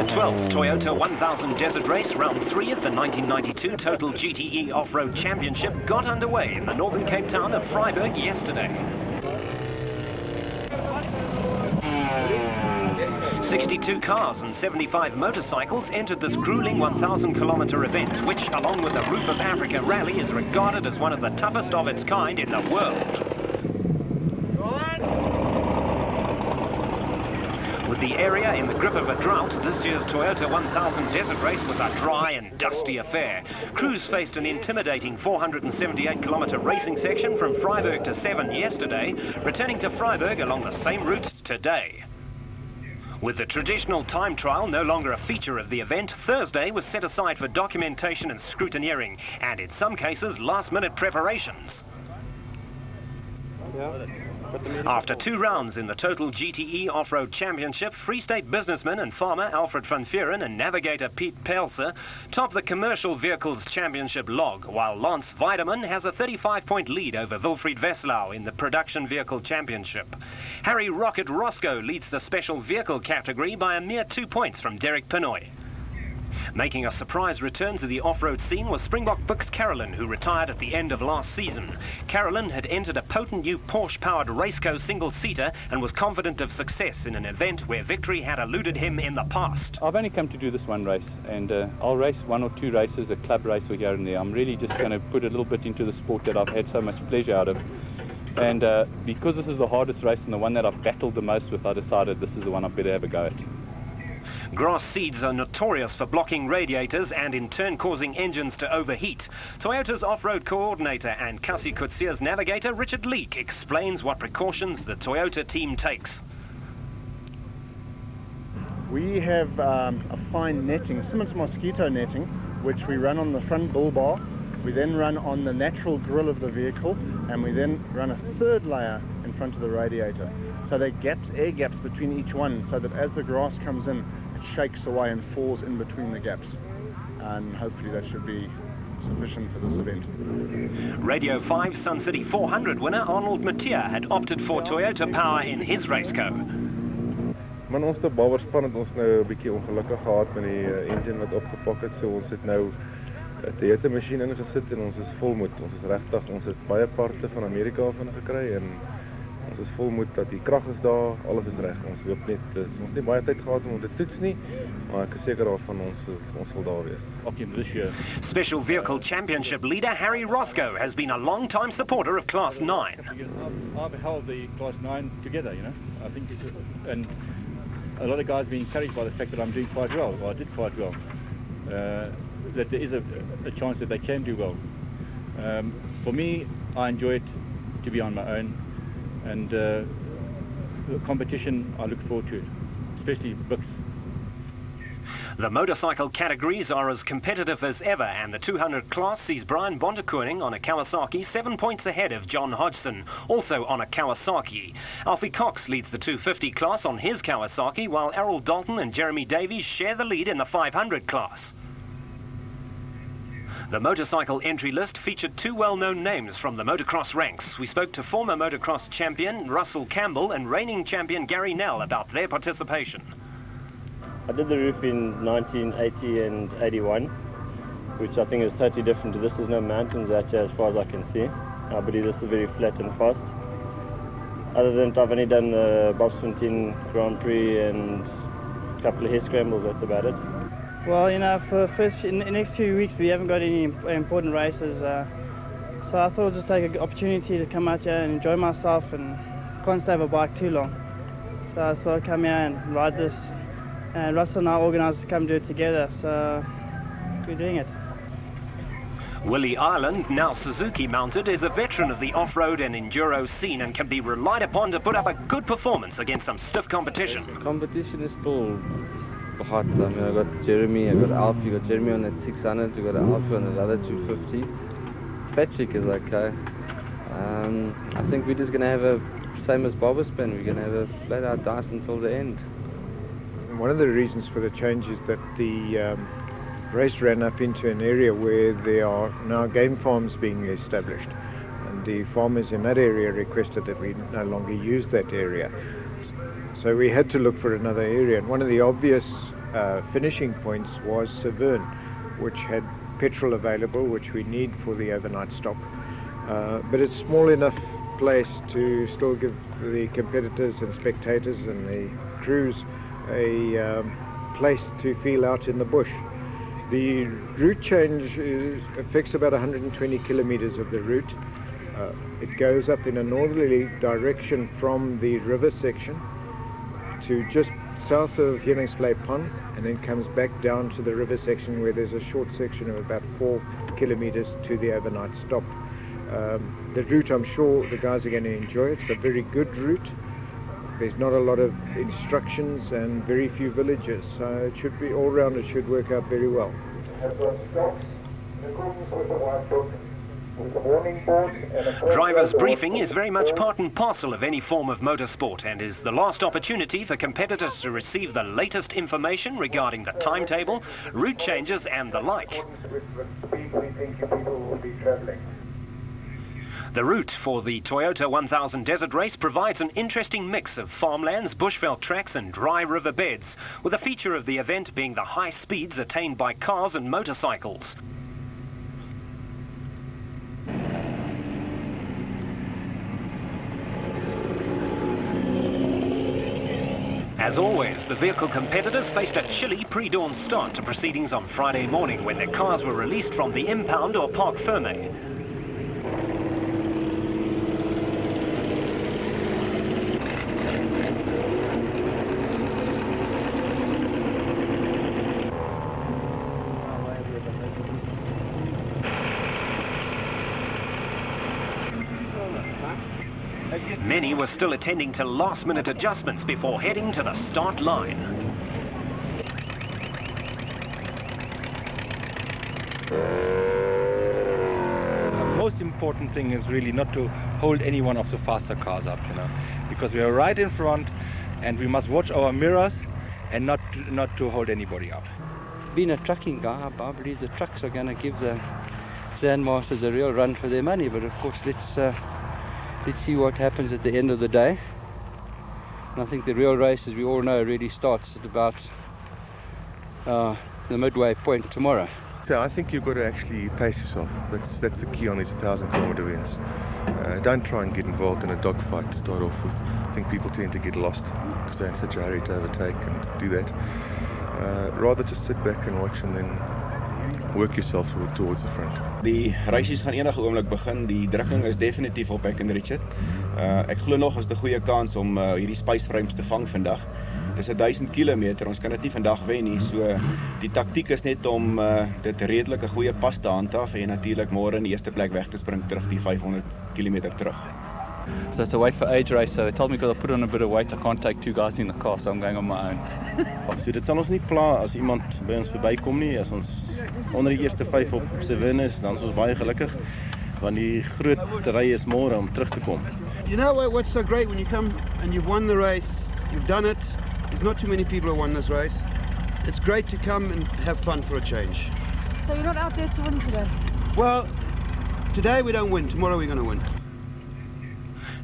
The 12th Toyota 1000 Desert Race, round 3 of the 1992 Total GTE Off-Road Championship got underway in the northern Cape town of Vryburg yesterday. 62 cars and 75 motorcycles entered this grueling 1,000-kilometer event, which, along with the Roof of Africa rally, is regarded as one of the toughest of its kind in the world. With the area in the grip of a drought, this year's Toyota 1000 Desert Race was a dry and dusty affair. Crews faced an intimidating 478-kilometer racing section from Vryburg to Seven yesterday, returning to Vryburg along the same route today. With the traditional time trial no longer a feature of the event, Thursday was set aside for documentation and scrutineering, and in some cases, last-minute preparations. After 2 rounds in the Total GTE Off-Road Championship, Free State businessman and farmer Alfred van Vuren and navigator Piet Pelser top the Commercial Vehicles Championship log, while Lance Weideman has a 35-point lead over Wilfried Weslau in the Production Vehicle Championship. Harry Rocket Roscoe leads the Special Vehicle category by a mere 2 points from Derek Pinoy. Making a surprise return to the off-road scene was Springbok Bix Carolyn, who retired at the end of last season. Carolyn had entered a potent new Porsche-powered Raceco single-seater and was confident of success in an event where victory had eluded him in the past. I've only come to do this one race, and I'll race 1 or 2 races, a club race or here and there. I'm really just going to put a little bit into the sport that I've had so much pleasure out of. And because this is the hardest race and the one that I've battled the most with, I decided this is the one I better have a go at. Grass seeds are notorious for blocking radiators and in turn causing engines to overheat. Toyota's off-road coordinator and Kasi Kutsia's navigator Richard Leek explains what precautions the Toyota team takes. We have a fine netting, Simmons mosquito netting, which we run on the front bull bar. We then run on the natural grill of the vehicle, and we then run a 3rd layer in front of the radiator. So there are gaps, air gaps between each one, so that as the grass comes in, shakes away and falls in between the gaps, and hopefully that should be sufficient for this event. Radio 5 Sun City 400 winner Arnold Mattia had opted for Toyota power in his Raceco. Man, ons te Bouwerspan het ons nou 'n bietjie ongelukkig gehad met die engine wat opgepak het, so ons het nou 'n Toyota masjien ingesit en ons is volmoed. Ons is regtig, ons het baie parte van Amerika af gekry en ons is volmoed dat die krag is daar, alles is reg. Ons hoop net, ons nie baie tyd gehad om te toets nie, maar ek is seker daarvan ons sal daar wees. Okay, this year. Special Vehicle Championship leader Harry Roscoe has been a long-time supporter of Class 9. I've held the Class 9 together, you know. I think, and a lot of guys being encouraged by the fact that I'm doing quite well, or I did quite well. That there is a chance that they can do well. For me, I enjoy it to be on my own. And the competition, I look forward to it, especially books. The motorcycle categories are as competitive as ever, and the 200 class sees Brian Bontekoning on a Kawasaki 7 points ahead of John Hodgson, also on a Kawasaki. Alfie Cox leads the 250 class on his Kawasaki, while Errol Dalton and Jeremy Davies share the lead in the 500 class. The motorcycle entry list featured 2 well-known names from the motocross ranks. We spoke to former motocross champion Russell Campbell and reigning champion Gary Nell about their participation. I did the roof in 1980 and 81, which I think is totally different to this. There's no mountains out here as far as I can see. I believe this is very flat and fast. Other than I've only done the Bobsfontein Grand Prix and a couple of hair scrambles, that's about it. Well, you know, for in the next few weeks we haven't got any important races, so I thought I'd just take an opportunity to come out here and enjoy myself, and can't stay on a bike too long. So I thought I'd come here and ride this, and Russell and I organised to come do it together, so we're doing it. Willie Ireland, now Suzuki mounted, is a veteran of the off-road and enduro scene and can be relied upon to put up a good performance against some stiff competition. Competition is still hot. I mean, I got Jeremy, I got Alfie, you got Jeremy on that 600, you got Alfie on another 250. Patrick is okay. I think we're just going to have a, same as Bobberspan, we're going to have a flat out dice until the end. And one of the reasons for the change is that the race ran up into an area where there are now game farms being established. And the farmers in that area requested that we no longer use that area. So we had to look for another area, and one of the obvious finishing points was Severn, which had petrol available, which we need for the overnight stop. But it's small enough place to still give the competitors and spectators and the crews a place to feel out in the bush. The route change affects about 120 kilometers of the route. It goes up in a northerly direction from the river section to just south of Hemingsvlei Pond, and then comes back down to the river section where there's a short section of about 4 kilometers to the overnight stop. The route, I'm sure the guys are going to enjoy it. It's a very good route. There's not a lot of instructions and very few villages, so it should be all round, it should work out very well. Driver's briefing is very much part and parcel of any form of motorsport and is the last opportunity for competitors to receive the latest information regarding the timetable, route changes and the like. The route for the Toyota 1000 Desert Race provides an interesting mix of farmlands, bushveld tracks and dry river beds, with a feature of the event being the high speeds attained by cars and motorcycles. As always, the vehicle competitors faced a chilly pre-dawn start to proceedings on Friday morning when their cars were released from the impound or parc fermé. Many were still attending to last-minute adjustments before heading to the start line. The most important thing is really not to hold any one of the faster cars up, you know, because we are right in front and we must watch our mirrors and not to hold anybody up. Being a trucking guy, I believe the trucks are going to give the Sandmasters a real run for their money, but of course let's see what happens at the end of the day. And I think the real race, as we all know, really starts at about the midway point tomorrow. So I think you've got to actually pace yourself. That's the key on these 1,000-kilometer events. Don't try and get involved in a dogfight to start off with. I think people tend to get lost because they're in such a hurry to overtake and do that. Rather just sit back and watch and then work yourself towards the front. Die reisies gaan enige oomblik begin. Die drukking is definitief op ek en Richard. Ek glo nog is 'n goeie kans om hierdie spysvreemds te vang vandag. Dis 1000 kilometer. Ons kan dit nie vandag wen nie. So die taktiek is net om dit redelik 'n goeie pas te handhaaf en natuurlik môre in die eerste plek weg te spring terug die 500 kilometer terug. So it's a weight for age race. So they told me because I put on a bit of weight, I can't take 2 guys in the car, so I'm going on my own. So dit sal ons nie pla as iemand by ons verbykom nie. As ons onder die eerste 5 op Severn is, dan is ons baie gelukkig want die groot ry is môre om terug te kom. You know what's so great when you come and you've won the race, you've done it. There's not too many people who won this race. It's great to come and have fun for a change. So you're not out there to win today? Well, today we don't win, tomorrow we're going to win.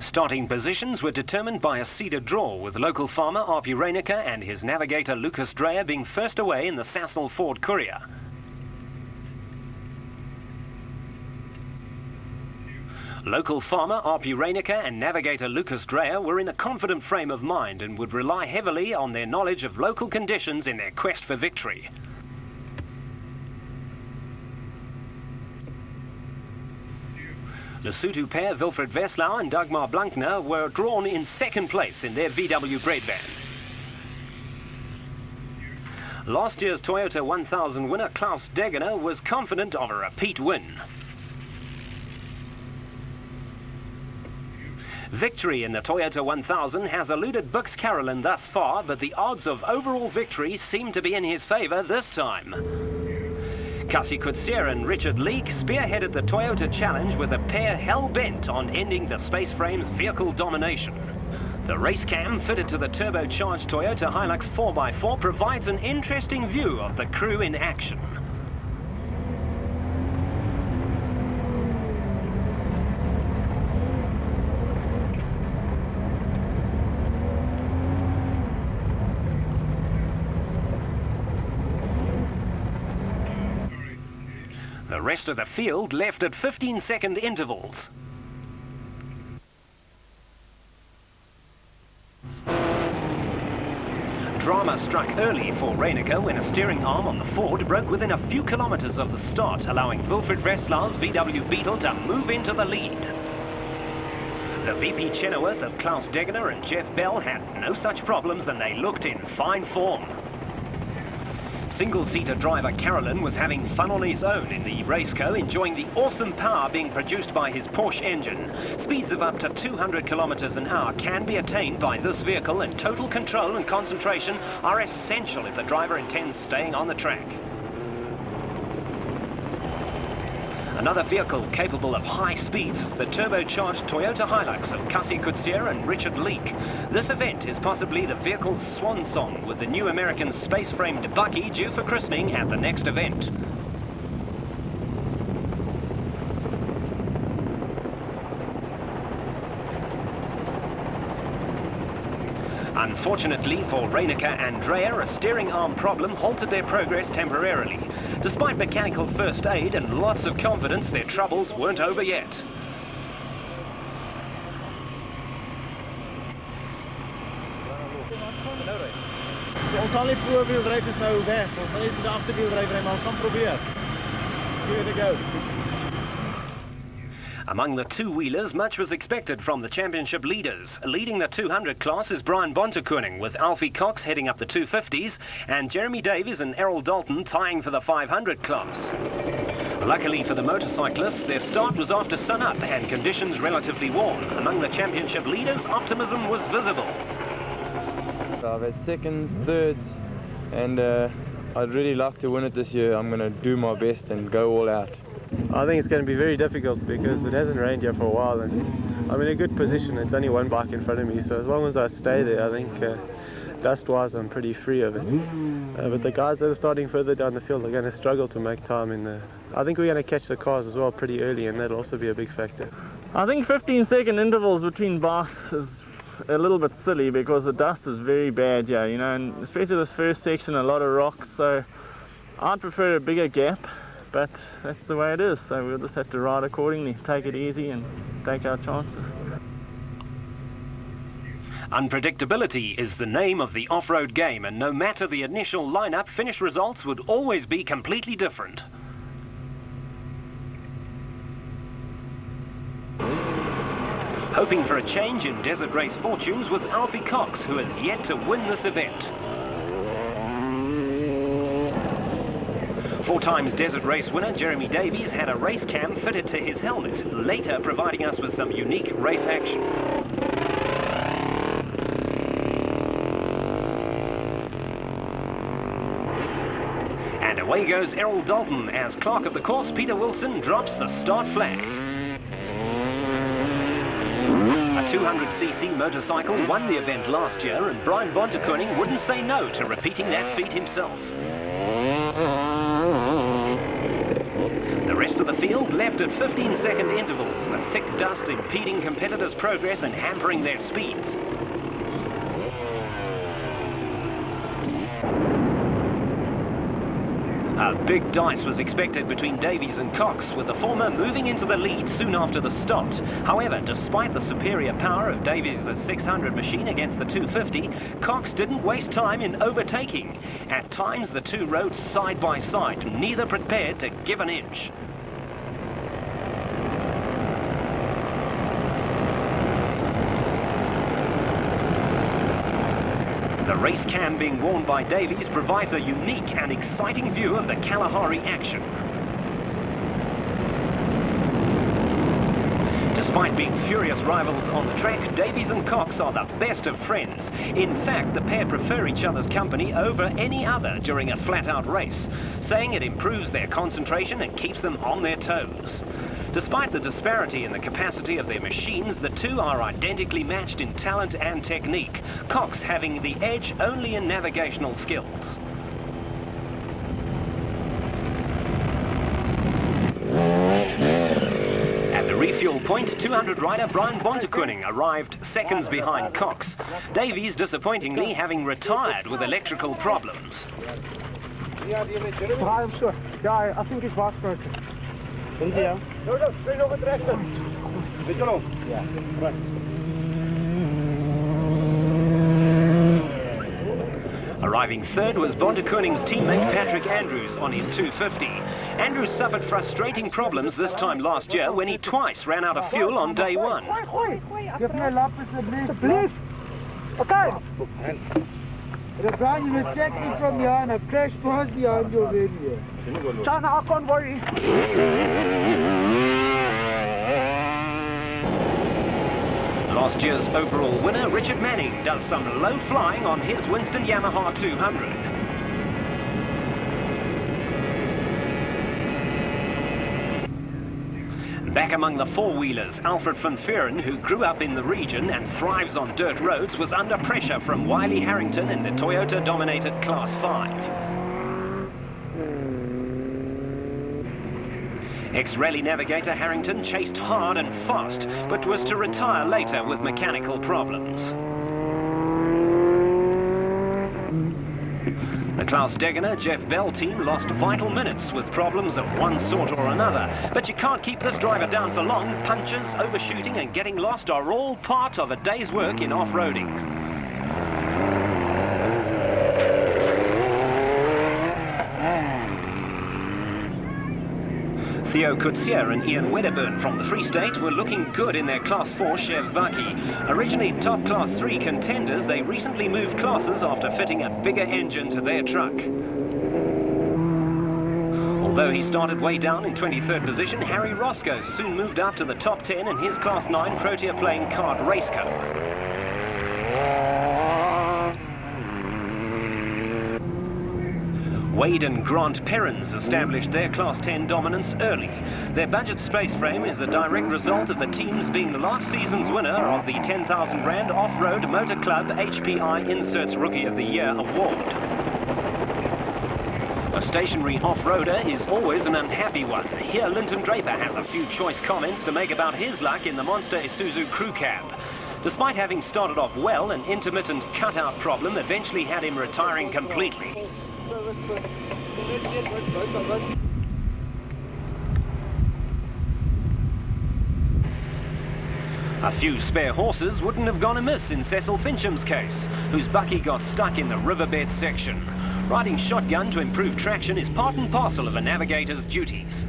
Starting positions were determined by a seeded draw, with local farmer Arpi Reinicker and his navigator Lucas Dreyer being first away in the Sasol Ford Courier. Local farmer Arpi Reinicker and navigator Lucas Dreyer were in a confident frame of mind and would rely heavily on their knowledge of local conditions in their quest for victory. Lesotho pair Wilfred Veslau and Dagmar Blankner were drawn in second place in their VW grade van. Last year's Toyota 1000 winner Klaus Degener was confident of a repeat win. Victory in the Toyota 1000 has eluded Bux Carolyn thus far, but the odds of overall victory seem to be in his favour this time. Kasi Coetzee and Richard Leake spearheaded the Toyota Challenge with a pair hell-bent on ending the Space Frame's vehicle domination. The race cam fitted to the turbocharged Toyota Hilux 4x4 provides an interesting view of the crew in action. The rest of the field left at 15-second intervals. Drama struck early for Reiniger when a steering arm on the Ford broke within a few kilometers of the start, allowing Wilfried Wrestlau's VW Beetle to move into the lead. The VP Chenoweth of Klaus Degener and Jeff Bell had no such problems, and they looked in fine form. Single-seater driver Carolyn was having fun on his own in the Raceco, enjoying the awesome power being produced by his Porsche engine. Speeds of up to 200 kilometers an hour can be attained by this vehicle, and total control and concentration are essential if the driver intends staying on the track. Another vehicle capable of high speeds, the turbocharged Toyota Hilux of Cassie Coetzee and Richard Leake. This event is possibly the vehicle's swan song, with the new American space-framed Bucky due for christening at the next event. Unfortunately for Reiniger and Dreyer, a steering arm problem halted their progress temporarily. Despite mechanical first aid and lots of confidence, their troubles weren't over yet. Ons sal nie voorwiel dryf is nou weg. Ons sal net met die agterwiel dryf ry, maar ons gaan probeer. Give it a go. Among the two-wheelers, much was expected from the championship leaders. Leading the 200 class is Brian Bontekoning, with Alfie Cox heading up the 250s, and Jeremy Davies and Errol Dalton tying for the 500 class. Luckily for the motorcyclists, their start was after sun-up and conditions relatively warm. Among the championship leaders, optimism was visible. I've had seconds, thirds, and I'd really like to win it this year. I'm going to do my best and go all out. I think it's going to be very difficult because it hasn't rained here for a while, and I'm in a good position. It's only one bike in front of me, so as long as I stay there, I think dust-wise I'm pretty free of it. But the guys that are starting further down the field are going to struggle to make time in the... I think we're going to catch the cars as well pretty early, and that'll also be a big factor. I think 15-second intervals between bikes is a little bit silly because the dust is very bad here, you know, and especially this first section, a lot of rocks, so I'd prefer a bigger gap. But that's the way it is, so we'll just have to ride accordingly, take it easy and take our chances. Unpredictability is the name of the off-road game, and no matter the initial lineup, finish results would always be completely different. Hoping for a change in Desert Race fortunes was Alfie Cox, who has yet to win this event. 4 times Desert Race winner Jeremy Davies had a race cam fitted to his helmet, later providing us with some unique race action. And away goes Errol Dalton as clerk of the course Peter Wilson drops the start flag. A 200cc motorcycle won the event last year, and Brian Bontekoning wouldn't say no to repeating that feat himself. The rest of the field left at 15-second intervals, the thick dust impeding competitors' progress and hampering their speeds. A big dice was expected between Davies and Cox, with the former moving into the lead soon after the start. However, despite the superior power of Davies' 600 machine against the 250, Cox didn't waste time in overtaking. At times, the two rode side by side, neither prepared to give an inch. The race cam being worn by Davies provides a unique and exciting view of the Kalahari action. Despite being furious rivals on the track, Davies and Cox are the best of friends. In fact, the pair prefer each other's company over any other during a flat-out race, saying it improves their concentration and keeps them on their toes. Despite the disparity in the capacity of their machines, the two are identically matched in talent and technique, Cox having the edge only in navigational skills. At the refuel point, 200 rider Brian Bontekoning arrived seconds behind Cox. Davies, disappointingly, having retired with electrical problems. I'm sure. Yeah, I think his box broken. Lindsay, ja. Yeah, right. Arriving third was Bontekoning's teammate Patrick Andrews on his 250. Andrews suffered frustrating problems this time last year when he twice ran out of fuel on day one. Give me a lap asseblief. Okay. Brian, you will check me from here and I've crashed past behind your radio. Chana, I can't worry. Last year's overall winner, Richard Manning, does some low flying on his Winston Yamaha 200. Back among the four-wheelers, Alfred van Vuuren, who grew up in the region and thrives on dirt roads, was under pressure from Wiley Harrington in the Toyota-dominated Class 5. Ex-rally navigator Harrington chased hard and fast, but was to retire later with mechanical problems. The Klaus Degener Jeff Bell team lost vital minutes with problems of one sort or another, but you can't keep this driver down for long. Punches, overshooting and getting lost are all part of a day's work in off-roading. Theo Coetzee and Ian Wedderburn from the Free State were looking good in their Class 4 Chev Bucky. Originally top Class 3 contenders, they recently moved classes after fitting a bigger engine to their truck. Although he started way down in 23rd position, Harry Roscoe soon moved up to the top 10 in his Class 9 Protea playing card Raceco. Wade and Grant Perrins established their Class 10 dominance early. Their budget space frame is a direct result of the teams being last season's winner of the 10,000 Rand Off-Road Motor Club HPI Inserts Rookie of the Year award. A stationary off-roader is always an unhappy one. Here Linton Draper has a few choice comments to make about his luck in the Monster Isuzu Crew Cab. Despite having started off well, an intermittent cutout problem eventually had him retiring completely. A few spare horses wouldn't have gone amiss in Cecil Fincham's case, whose bucky got stuck in the riverbed section. Riding shotgun to improve traction is part and parcel of a navigator's duties.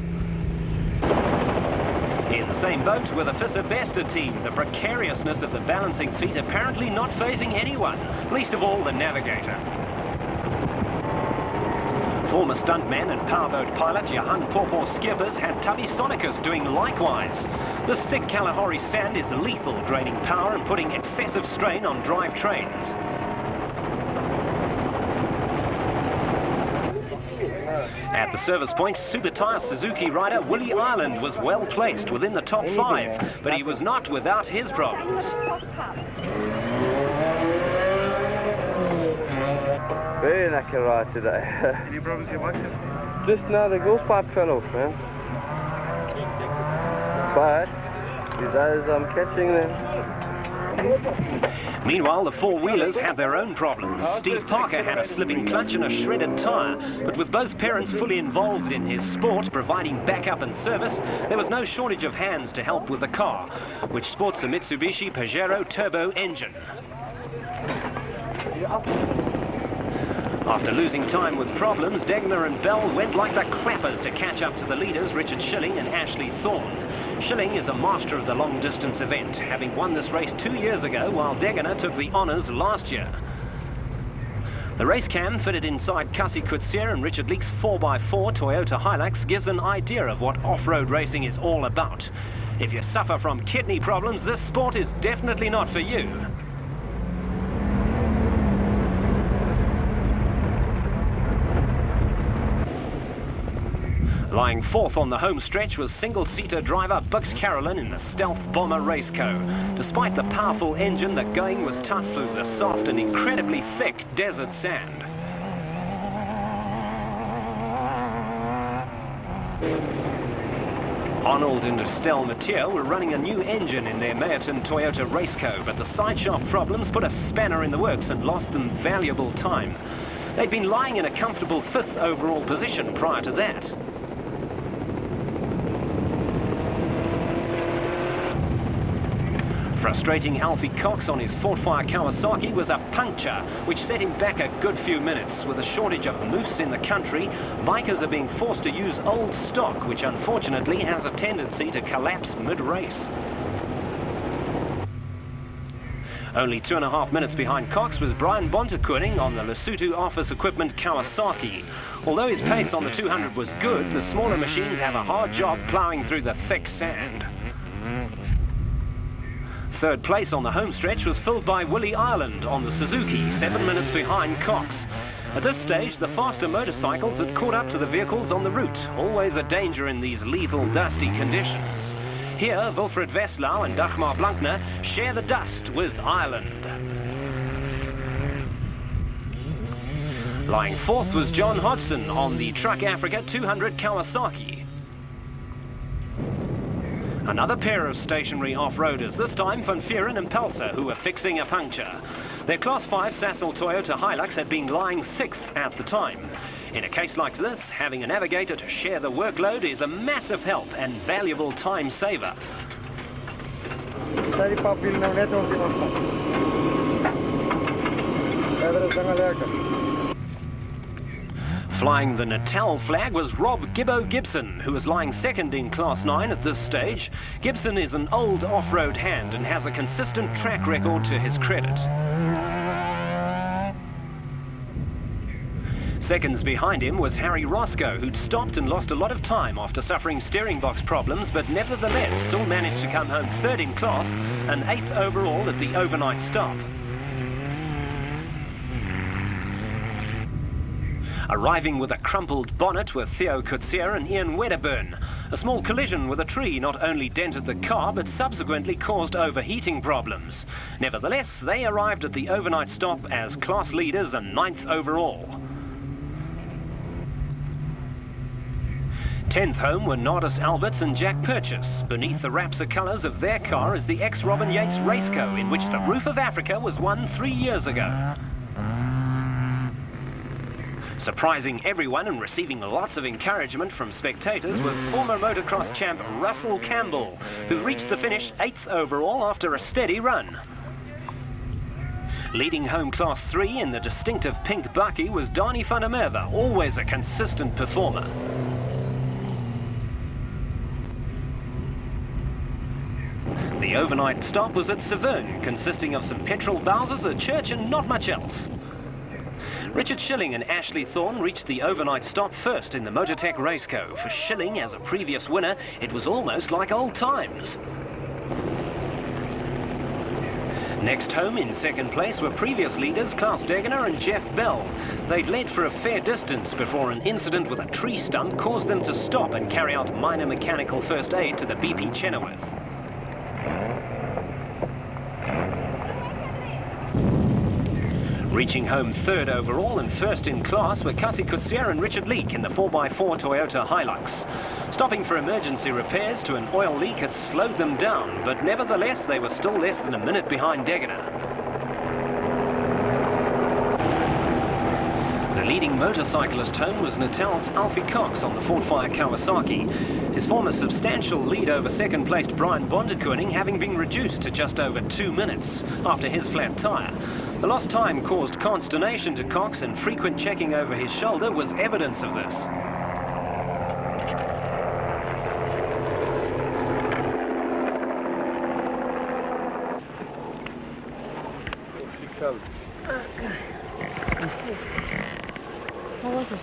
In the same boat with the Fisser Bester team, the precariousness of the balancing feat apparently not fazing anyone, least of all the navigator. Former stuntman and powerboat pilot Johan Porpor Skippers had Tubby Sonicus doing likewise. This thick Kalahari sand is lethal, draining power and putting excessive strain on drive trains. At the service point, Super Tire Suzuki rider Willie Ireland was well placed within the top 5, but he was not without his problems. Very lucky ride today. Any problems you watching? Just now the exhaust pipe fell off, man. But these days I'm catching them. Meanwhile, the four-wheelers had their own problems. Steve Parker had a slipping clutch and a shredded tyre, but with both parents fully involved in his sport, providing backup and service, there was no shortage of hands to help with the car, which sports a Mitsubishi Pajero turbo engine. After losing time with problems, Degener and Bell went like the clappers to catch up to the leaders, Richard Schilling and Ashley Thorne. Schilling is a master of the long-distance event, having won this race 2 years ago, while Degener took the honours last year. The race cam fitted inside Cassie Coetzee and Richard Leake's 4x4 Toyota Hilux gives an idea of what off-road racing is all about. If you suffer from kidney problems, this sport is definitely not for you. Lying fourth on the home stretch was single-seater driver Bux Carolyn in the Stealth Bomber Raceco. Despite the powerful engine, the going was tough through the soft and incredibly thick desert sand. Arnold and Estelle Mathieu were running a new engine in their Mayerton Toyota Raceco, but the sideshaft problems put a spanner in the works and lost them valuable time. They'd been lying in a comfortable 5th overall position prior to that. Frustrating Alfie Cox on his Fortfire Kawasaki was a puncture, which set him back a good few minutes. With a shortage of moose in the country, bikers are being forced to use old stock, which unfortunately has a tendency to collapse mid-race. Only 2.5 minutes behind Cox was Brian Bontekoning on the Lesotho Office Equipment Kawasaki. Although his pace on the 200 was good, the smaller machines have a hard job ploughing through the thick sand. Third place on the home stretch was filled by Willie Ireland on the Suzuki, 7 minutes behind Cox. At this stage, the faster motorcycles had caught up to the vehicles on the route, always a danger in these lethal, dusty conditions. Here, Wilfred Westlau and Dagmar Blankner share the dust with Ireland. Lying fourth was John Hodgson on the Truck Africa 200 Kawasaki. Another pair of stationary off-roaders, this time Van Vuuren and Pelser, who were fixing a puncture. Their Class 5 Sasol Toyota Hilux had been lying sixth at the time. In a case like this, having a navigator to share the workload is a massive help and valuable time saver. Flying the Natal flag was Rob Gibbo Gibson, who was lying second in Class 9 at this stage. Gibson is an old off-road hand and has a consistent track record to his credit. Seconds behind him was Harry Roscoe, who'd stopped and lost a lot of time after suffering steering box problems, but nevertheless still managed to come home third in class and 8th overall at the overnight stop. Arriving with a crumpled bonnet were Theo Coetzee and Ian Wedderburn. A small collision with a tree not only dented the car, but subsequently caused overheating problems. Nevertheless, they arrived at the overnight stop as class leaders and 9th overall. 10th home were Nardis Alberts and Jack Purchase. Beneath the Rapsa colours of their car is the ex-Robin Yates Raceco, in which the Roof of Africa was won 3 years ago. Surprising everyone and receiving lots of encouragement from spectators was former motocross champ Russell Campbell, who reached the finish 8th overall after a steady run. Leading home Class 3 in the distinctive pink bakkie was Dani van der Merwe, always a consistent performer. The overnight stop was at Severn, consisting of some petrol bowsers, a church and not much else. Richard Schilling and Ashley Thorne reached the overnight stop first in the Motortech Raceco. For Schilling, as a previous winner, it was almost like old times. Next home in second place were previous leaders Klaus Degener and Jeff Bell. They'd led for a fair distance before an incident with a tree stump caused them to stop and carry out minor mechanical first aid to the BP Chenoweth. Reaching home third overall and first in class were Cassie Coetzee and Richard Leake in the 4x4 Toyota Hilux. Stopping for emergency repairs to an oil leak had slowed them down, but nevertheless they were still less than a minute behind Degener. The leading motorcyclist home was Natal's Alfie Cox on the Fortfire Kawasaki. His former substantial lead over second-placed Brian Bontekoning having been reduced to just over 2 minutes after his flat tyre. The lost time caused consternation to Cox, and frequent checking over his shoulder was evidence of this. How was it?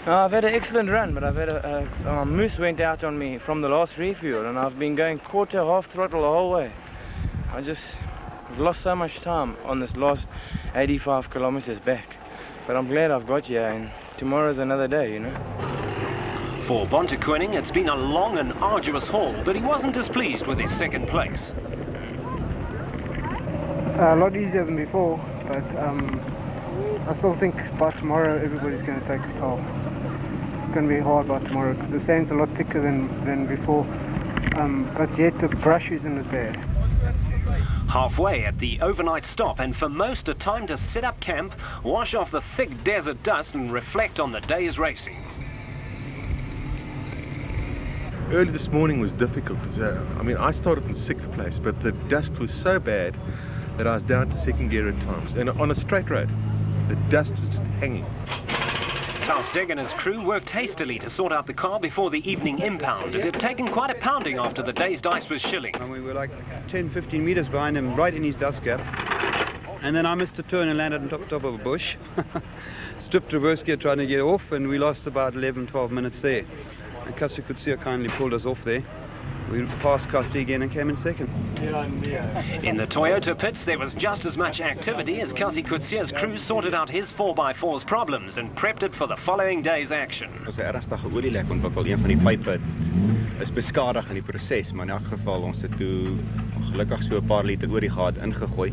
I've had an excellent run, but I've had a moose went out on me from the last refuel, and I've been going quarter, half throttle the whole way. I've lost so much time on this last 85 kilometers back, but I'm glad I've got here, and tomorrow's another day, you know. For Bontekoning, it's been a long and arduous haul, but he wasn't displeased with his second place. A lot easier than before, but I still think by tomorrow everybody's going to take a toll. It's going to be hard by tomorrow because the sand's a lot thicker than before, but yet the brush isn't as bad. Halfway at the overnight stop, and for most a time to set up camp, wash off the thick desert dust and reflect on the day's racing. Early this morning was difficult. I mean, I started in 6th place, but the dust was so bad that I was down to 2nd gear at times. And on a straight road, the dust was just hanging. Klaus Degener's crew worked hastily to sort out the car before the evening impound. It had taken quite a pounding after the day's dice was shilling. And we were like 10-15 meters behind him, right in his dust gap. And then I missed a turn and landed on top of a bush. Stripped reverse gear trying to get off, and we lost about 11-12 minutes there. And Kasi Coetzee kindly pulled us off there. We passed Kasi again and came in 2nd. In the Toyota pits, there was just as much activity as Kasi Coetzee's crew sorted out his 4x4's problems and prepped it for the following day's action. Ons het 'n ernstige olielek ontwikkel. Een van die pype is beskadig in die proses, maar in elk geval ons het toe gelukkig so 'n paar liter olie gehad ingegooi.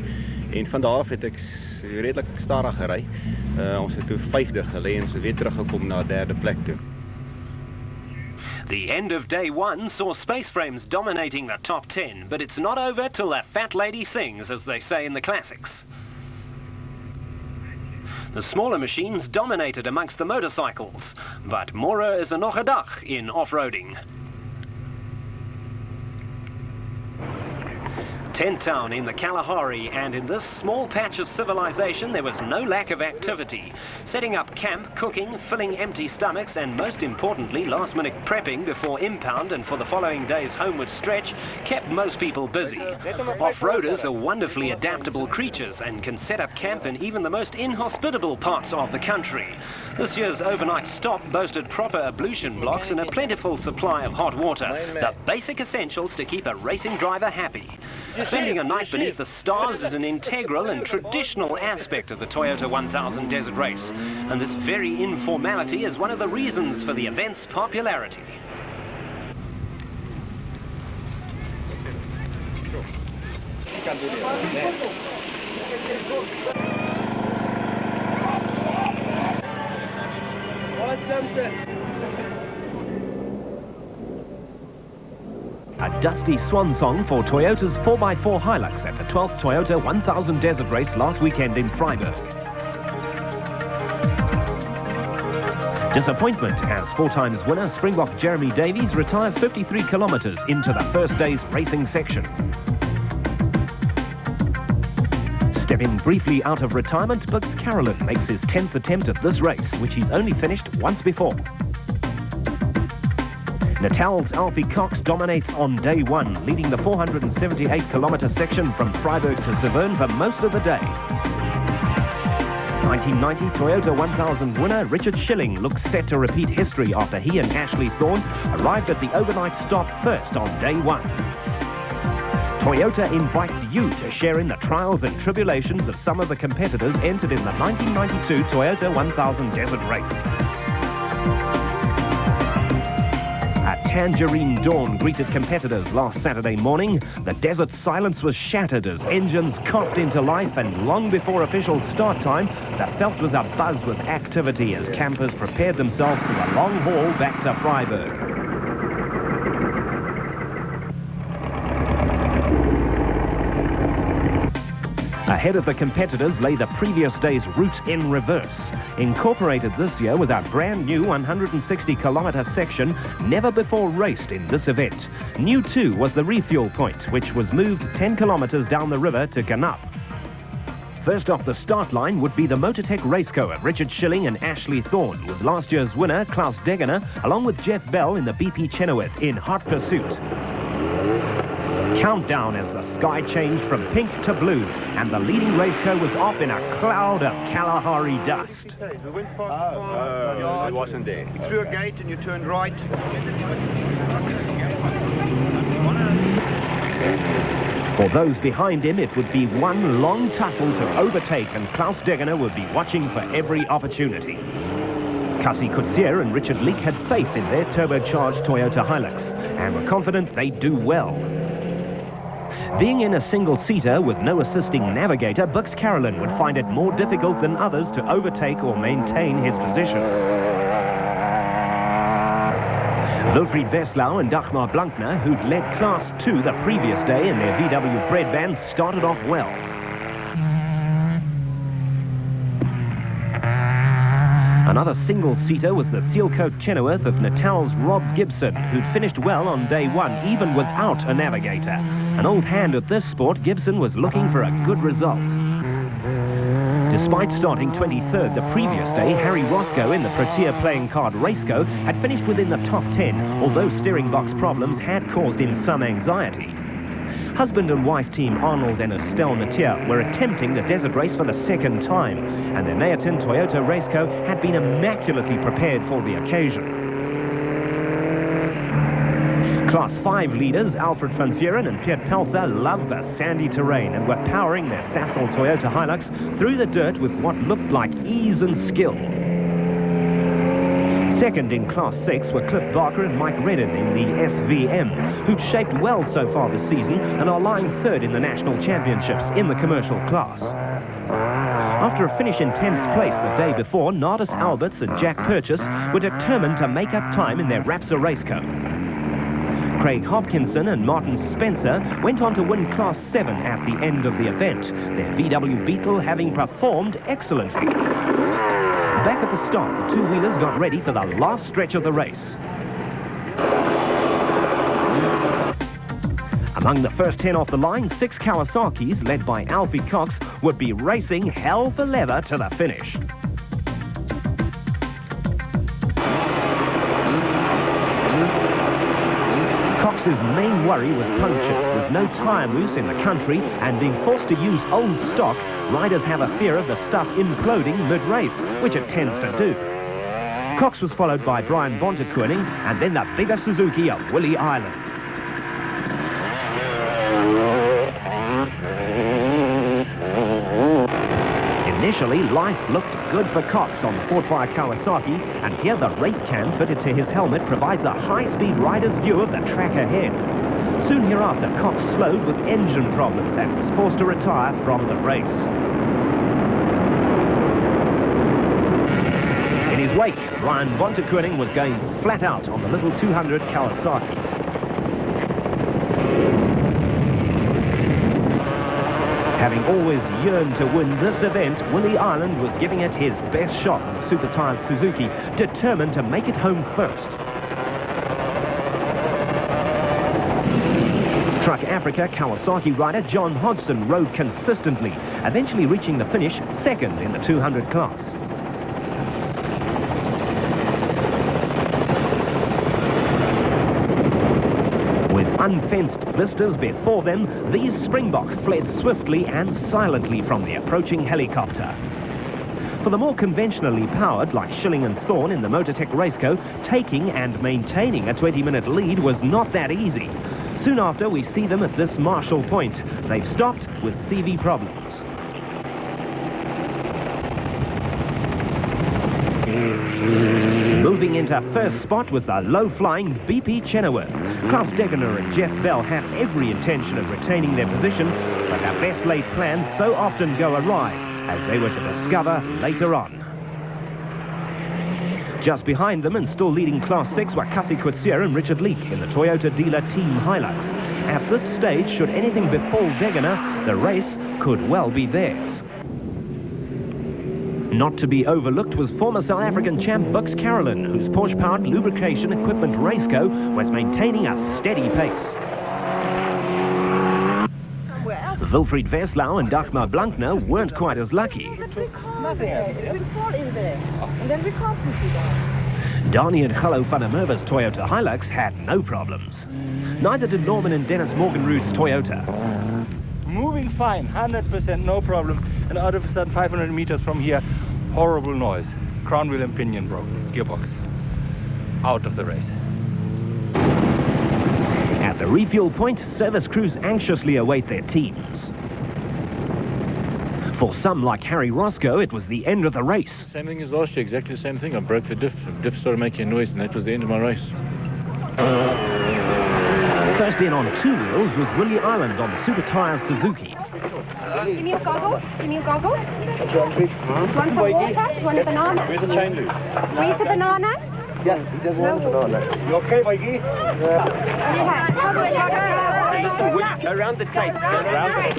En van daar af het ek redelik stadig gery. Ons het toe 5de gelê en so weer teruggekom na 3de plek toe. The end of day 1 saw Space Frames dominating the top 10, but it's not over till the fat lady sings, as they say in the classics. The smaller machines dominated amongst the motorcycles, but Mora is nog 'n dag in off-roading. Tent town in the Kalahari, and in this small patch of civilization there was no lack of activity. Setting up camp, cooking, filling empty stomachs, and most importantly last-minute prepping before impound and for the following day's homeward stretch kept most people busy. Off-roaders are wonderfully adaptable creatures and can set up camp in even the most inhospitable parts of the country. This year's overnight stop boasted proper ablution blocks and a plentiful supply of hot water, the basic essentials to keep a racing driver happy. Spending a night beneath the stars is an integral and traditional aspect of the Toyota 1000 Desert Race, and this very informality is one of the reasons for the event's popularity. A dusty swan song for Toyota's 4x4 Hilux at the 12th Toyota 1000 Desert Race last weekend in Freiburg. Disappointment as 4-times winner Springbok Jeremy Davies retires 53 kilometres into the first day's racing section. Stepping briefly out of retirement, Bux Carolyn makes his 10th attempt at this race, which he's only finished once before. Natal's Alfie Cox dominates on day 1, leading the 478-kilometre section from Freiburg to Severn for most of the day. 1990 Toyota 1000 winner Richard Schilling looks set to repeat history after he and Ashley Thorne arrived at the overnight stop first on day 1. Toyota invites you to share in the trials and tribulations of some of the competitors entered in the 1992 Toyota 1000 Desert Race. A tangerine dawn greeted competitors last Saturday morning. The desert silence was shattered as engines coughed into life, and long before official start time, the Veld was abuzz with activity as campers prepared themselves for the long haul back to Freiburg. Ahead of the competitors lay the previous day's route in reverse. Incorporated this year was our brand new 160-kilometre section, never before raced in this event. New too was the refuel point, which was moved 10 kilometres down the river to Ganap. First off the start line would be the Motortech Raceco of Richard Schilling and Ashley Thorne, with last year's winner Klaus Degener, along with Jeff Bell in the BP Chenoweth in hot pursuit. Countdown as the sky changed from pink to blue, and the leading Raceco was off in a cloud of Kalahari dust. We went past It wasn't there. You through a gate and you turned right. For those behind him, it would be one long tussle to overtake, and Klaus Degener would be watching for every opportunity. Kasi Coetzee and Richard Leek had faith in their turbocharged Toyota Hilux, and were confident they'd do well. Being in a single-seater with no assisting navigator, Bux Carolyn would find it more difficult than others to overtake or maintain his position. Wilfried Veslau and Dagmar Blankner, who'd led Class 2 the previous day in their VW bread vans, started off well. Another single-seater was the Sealcoat Chenoweth of Natal's Rob Gibson, who'd finished well on day one, even without a navigator. An old hand at this sport, Gibson was looking for a good result. Despite starting 23rd the previous day, Harry Roscoe in the Protea playing card Raceco had finished within the top 10, although steering box problems had caused him some anxiety. Husband and wife team Arnold and Estelle Natia were attempting the desert race for the second time, and their Neatin Toyota Raceco had been immaculately prepared for the occasion. Class 5 leaders Alfred van Vuuren and Piet Pelser loved the sandy terrain and were powering their Sasol Toyota Hilux through the dirt with what looked like ease and skill. Second in Class 6 were Cliff Barker and Mike Redden in the SVM, who'd shaped well so far this season and are lying third in the national championships in the commercial class. After a finish in 10th place the day before, Nardis Alberts and Jack Purchase were determined to make up time in their Rapsa Raceco. Craig Hopkinson and Martin Spencer went on to win Class 7 at the end of the event, their VW Beetle having performed excellently. Back at the start, the two-wheelers got ready for the last stretch of the race. Among the first 10 off the line, 6 Kawasaki's, led by Alfie Cox, would be racing hell for leather to the finish. Cox's main worry was punctures. With no tyre mousse in the country and being forced to use old stock, riders have a fear of the stuff imploding mid-race, which it tends to do. Cox was followed by Brian Bontekoning and then the bigger Suzuki of Willie Island. Initially, life looked good for Cox on the Ford Fire Kawasaki, and here the race cam fitted to his helmet provides a high-speed rider's view of the track ahead. Soon hereafter, Cox slowed with engine problems and was forced to retire from the race. In his wake, Brian Bontekoning was going flat out on the little 200 Kawasaki. Having always yearned to win this event, Willie Island was giving it his best shot on the Super Tyres Suzuki, determined to make it home first. Truck Africa Kawasaki rider John Hodgson rode consistently, eventually reaching the finish second in the 200 class. Unfenced vistas before them, these Springbok fled swiftly and silently from the approaching helicopter. For the more conventionally powered, like Schilling and Thorn in the Motortech Raceco, taking and maintaining a 20-minute lead was not that easy. Soon after, we see them at this Marshall Point. They've stopped with CV problems. Moving into first spot was the low-flying BP Chenoweth. Klaus Degener and Jeff Bell had every intention of retaining their position, but their best-laid plans so often go awry, as they were to discover later on. Just behind them and still leading Class 6 were Cassie Coetzee and Richard Leek in the Toyota dealer Team Hilux. At this stage, should anything befall Degener, the race could well be theirs. Not to be overlooked was former South African champ Bux Carolyn, whose Porsche-powered lubrication equipment Raceco was maintaining a steady pace. Wilfried Veslau and Dagmar Blankner weren't quite as lucky. Nothing happens. We fall in there, and then we can't push it out. Donnie and Gallo van der Merwe's Toyota Hilux had no problems. Neither did Norman and Dennis Morgenrood's Toyota. Moving fine, 100%, no problem. And out of a sudden, 500 meters from here, horrible noise. Crown wheel and pinion broke, gearbox. Out of the race. At the refuel point, service crews anxiously await their teams. For some, like Harry Roscoe, it was the end of the race. Same thing as last year, exactly the same thing. I broke the diff. The diff started making a noise, and that was the end of my race. First in on two wheels was Willie Island on the Super Tyres Suzuki. Give me your goggles. Give me your goggles. One for water, one a banana. Where's the chain loop? Where's the banana? Yeah, he doesn't want banana. You okay, Mikey? Yeah. Listen, Willie, go round the tape. Go round the tape.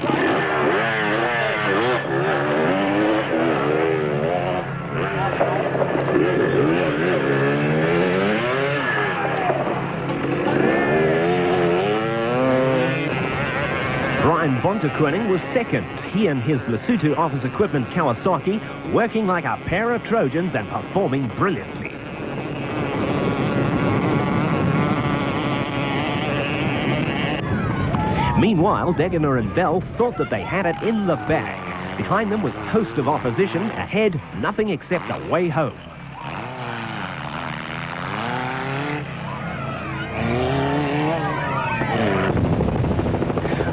Brian Bontekoning was second. He and his Lesotho Office Equipment Kawasaki working like a pair of Trojans and performing brilliantly. Meanwhile, Degener and Bell thought that they had it in the bag. Behind them was a host of opposition. Ahead, nothing except the way home.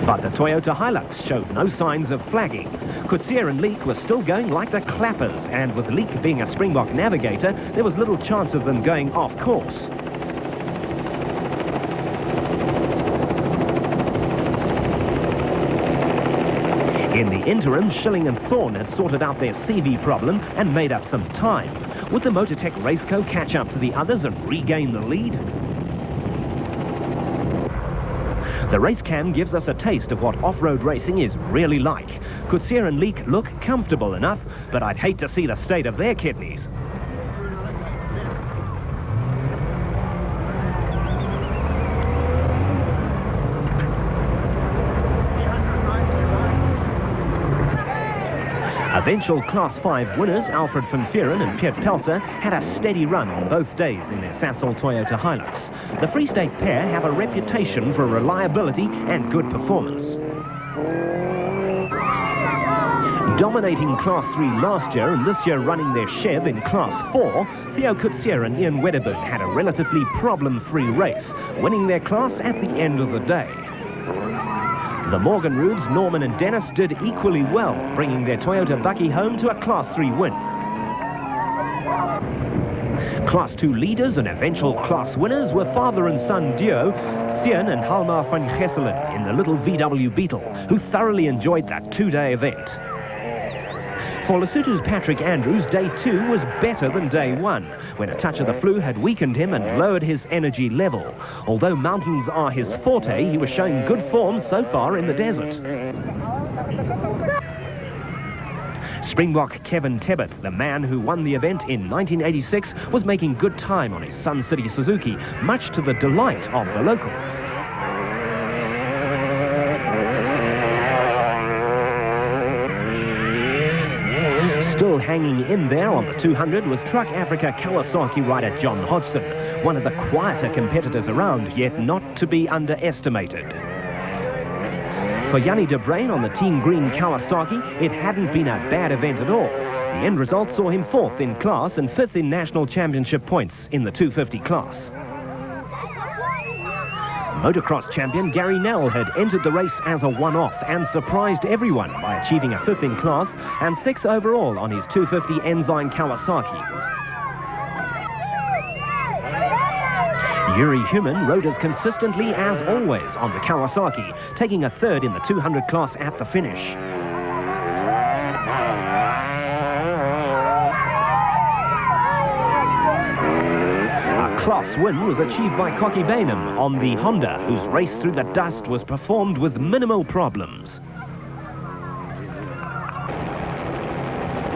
But the Toyota Hilux showed no signs of flagging. Coetzee and Leek were still going like the clappers, and with Leek being a Springbok navigator, there was little chance of them going off course. In the interim, Schilling and Thorne had sorted out their CV problem and made up some time. Would the Motortech Raceco catch up to the others and regain the lead? The race cam gives us a taste of what off-road racing is really like. Coetzee and Leek look comfortable enough, but I'd hate to see the state of their kidneys. Eventual Class 5 winners, Alfred van Vuuren and Piet Pelser, had a steady run on both days in their Sasol Toyota Hilux. The Free State pair have a reputation for reliability and good performance. Dominating Class 3 last year and this year running their Chev in Class 4, Theo Coetzee and Ian Wedderburn had a relatively problem-free race, winning their class at the end of the day. The Morgan Roods, Norman and Dennis did equally well, bringing their Toyota Bucky home to a Class 3 win. Class 2 leaders and eventual class winners were father and son duo, Sean and Halmar van Gesselen in the little VW Beetle, who thoroughly enjoyed that two-day event. For Lesotho's Patrick Andrews, day 2 was better than day 1, when a touch of the flu had weakened him and lowered his energy level. Although mountains are his forte, he was showing good form so far in the desert. Springbok Kevin Tebbit, the man who won the event in 1986, was making good time on his Sun City Suzuki, much to the delight of the locals. Still hanging in there on the 200 was Truck Africa Kawasaki rider John Hodgson, one of the quieter competitors around, yet not to be underestimated. For Jannie de Bruyn on the Team Green Kawasaki, it hadn't been a bad event at all. The end result saw him 4th in class and 5th in national championship points in the 250 class. Motocross champion Gary Nell had entered the race as a one-off and surprised everyone by achieving a 5th in class and 6th overall on his 250 Enzyme Kawasaki. Yuri Human rode as consistently as always on the Kawasaki, taking a 3rd in the 200 class at the finish. Class win was achieved by Cocky Bainham on the Honda, whose race through the dust was performed with minimal problems.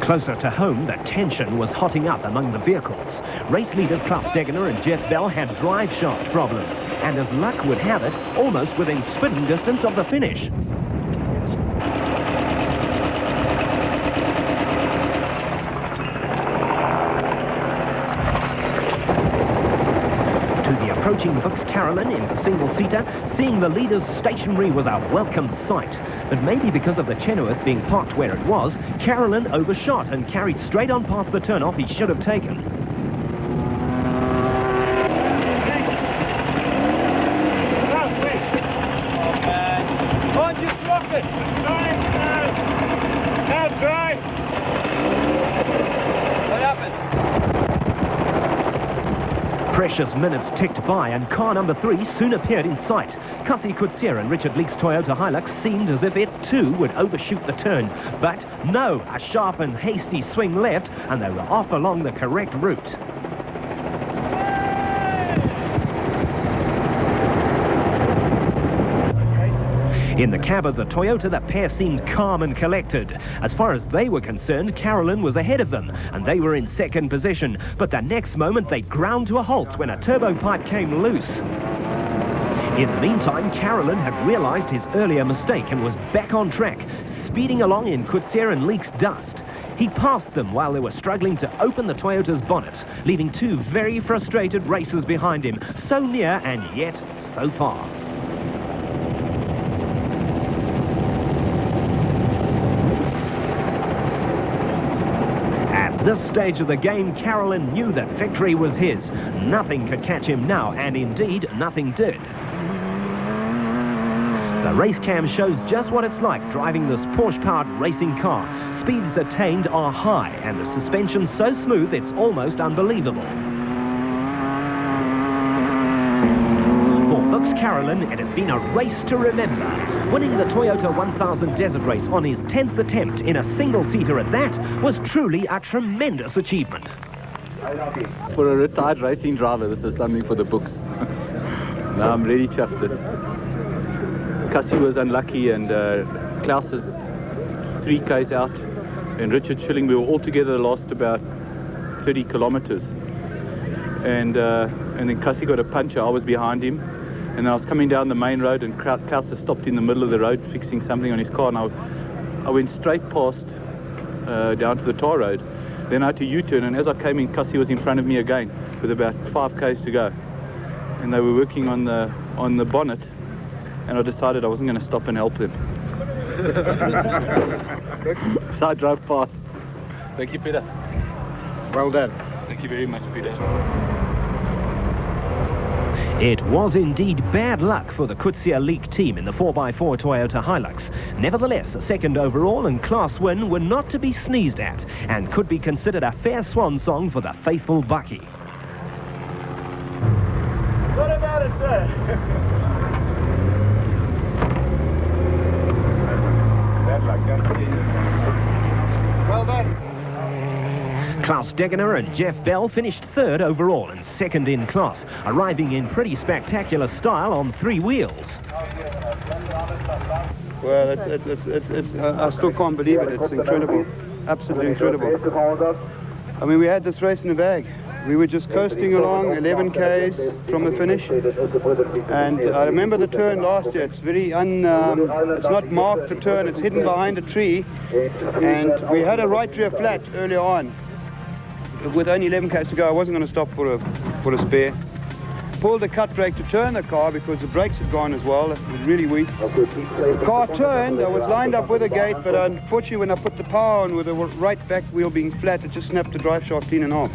Closer to home, the tension was hotting up among the vehicles. Race leaders Klaus Degener and Jeff Bell had drive shaft problems, and as luck would have it, almost within spitting distance of the finish. Approaching Vix Carolyn in the single-seater, seeing the leaders stationary was a welcome sight. But maybe because of the Chenoweth being parked where it was, Carolyn overshot and carried straight on past the turnoff he should have taken. Precious minutes ticked by and car number 3 soon appeared in sight. Cassie Coetzee and Richard Leek's Toyota Hilux seemed as if it too would overshoot the turn. But no, a sharp and hasty swing left and they were off along the correct route. In the cab of the Toyota, the pair seemed calm and collected. As far as they were concerned, Carolyn was ahead of them, and they were in second position. But the next moment, they ground to a halt when a turbo pipe came loose. In the meantime, Carolyn had realised his earlier mistake and was back on track, speeding along in Coetzee and Leek's dust. He passed them while they were struggling to open the Toyota's bonnet, leaving two very frustrated racers behind him, so near and yet so far. At this stage of the game, Carolyn knew that victory was his. Nothing could catch him now, and indeed, nothing did. The race cam shows just what it's like driving this Porsche-powered racing car. Speeds attained are high, and the suspension so smooth it's almost unbelievable. For Bucks Carolyn, it had been a race to remember. Winning the Toyota 1000 Desert Race on his 10th attempt in a single-seater at that was truly a tremendous achievement. For a retired racing driver, this is something for the books. Now I'm really chuffed. Cassie was unlucky, and Klaus is 3 Ks out, and Richard Schilling, we were all together the last about 30 kilometers. And then Cassie got a puncture. I was behind him, and I was coming down the main road, and Klaus stopped in the middle of the road fixing something on his car, and I went straight past down to the tar road. Then I had to U-turn, and as I came in, Cassie was in front of me again with about 5 Ks to go, and they were working on the bonnet. And I decided I wasn't going to stop and help them. So I drove past. Thank you, Peter. Well done. Thank you very much, Peter. It was indeed bad luck for the Coetzee Leek team in the 4x4 Toyota Hilux. Nevertheless, a second overall and class win were not to be sneezed at, and could be considered a fair swan song for the faithful Bucky. What about it, sir? Well done. Klaus Degener and Jeff Bell finished third overall and second in class, arriving in pretty spectacular style on 3 wheels. Well, I still can't believe it. It's incredible. Absolutely incredible. I mean, we had this race in the bag. We were just coasting along 11 Ks from the finish, and I remember the turn last year. It's very it's not marked to turn, it's hidden behind a tree, and we had a right rear flat earlier on. With only 11 Ks to go, I wasn't going to stop for a spare. Pulled the cut brake to turn the car because the brakes had gone as well. It was really weak. The car turned. I was lined up with a gate, but unfortunately when I put the power on with the right back wheel being flat, it just snapped the drive shaft clean and off.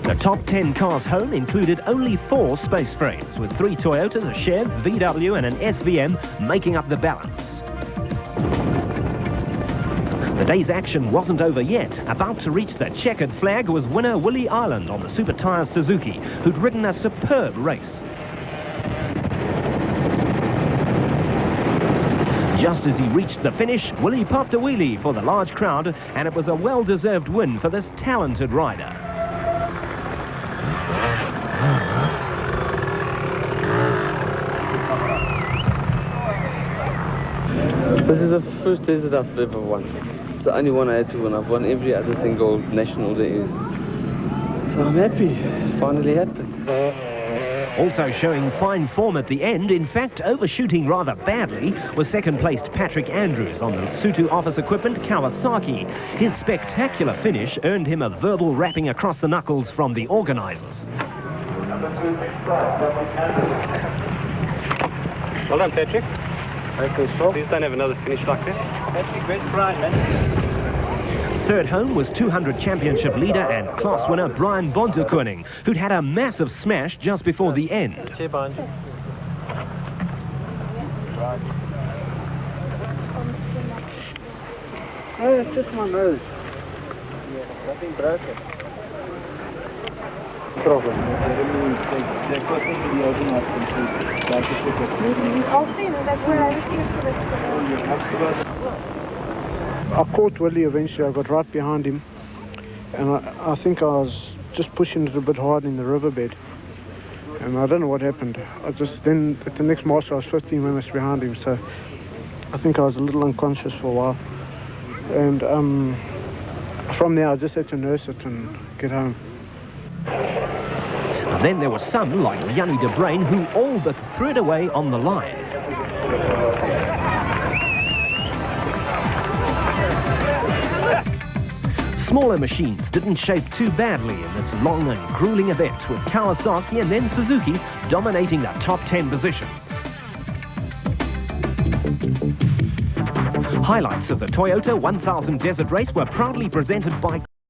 The top 10 cars home included only 4 space frames, with 3 Toyotas, a Chev, VW and an SVM making up the balance. The day's action wasn't over yet. About to reach the checkered flag was winner Willie Ireland on the Super Tyres Suzuki, who'd ridden a superb race. Just as he reached the finish, Willie popped a wheelie for the large crowd, and it was a well-deserved win for this talented rider. This is the first desert I've ever won. It's the only one I had to win. I've won every other single national there is. So I'm happy. It finally happened. Also showing fine form at the end, in fact overshooting rather badly, was second-placed Patrick Andrews on the Sutu Office Equipment Kawasaki. His spectacular finish earned him a verbal rapping across the knuckles from the organisers. Well done, Patrick. Please don't have another finish like that. Patrick, best pride, man. Third home was 200 championship leader and class winner Brian Bontekoning, who'd had a massive smash just before the end. Chair behind you. Oh, it's just my nose. Yeah, nothing broken. Problem. I caught Willie eventually. I got right behind him, and I think I was just pushing it a bit hard in the riverbed. and I don't know what happened. Then at the next march I was 15 minutes behind him, so I think I was a little unconscious for a while. And from there I just had to nurse it and get home. Then there were some, like Yanni de Bruin, who all but threw it away on the line. Smaller machines didn't shape too badly in this long and grueling event, with Kawasaki and then Suzuki dominating the top 10 positions. Highlights of the Toyota 1000 Desert Race were proudly presented by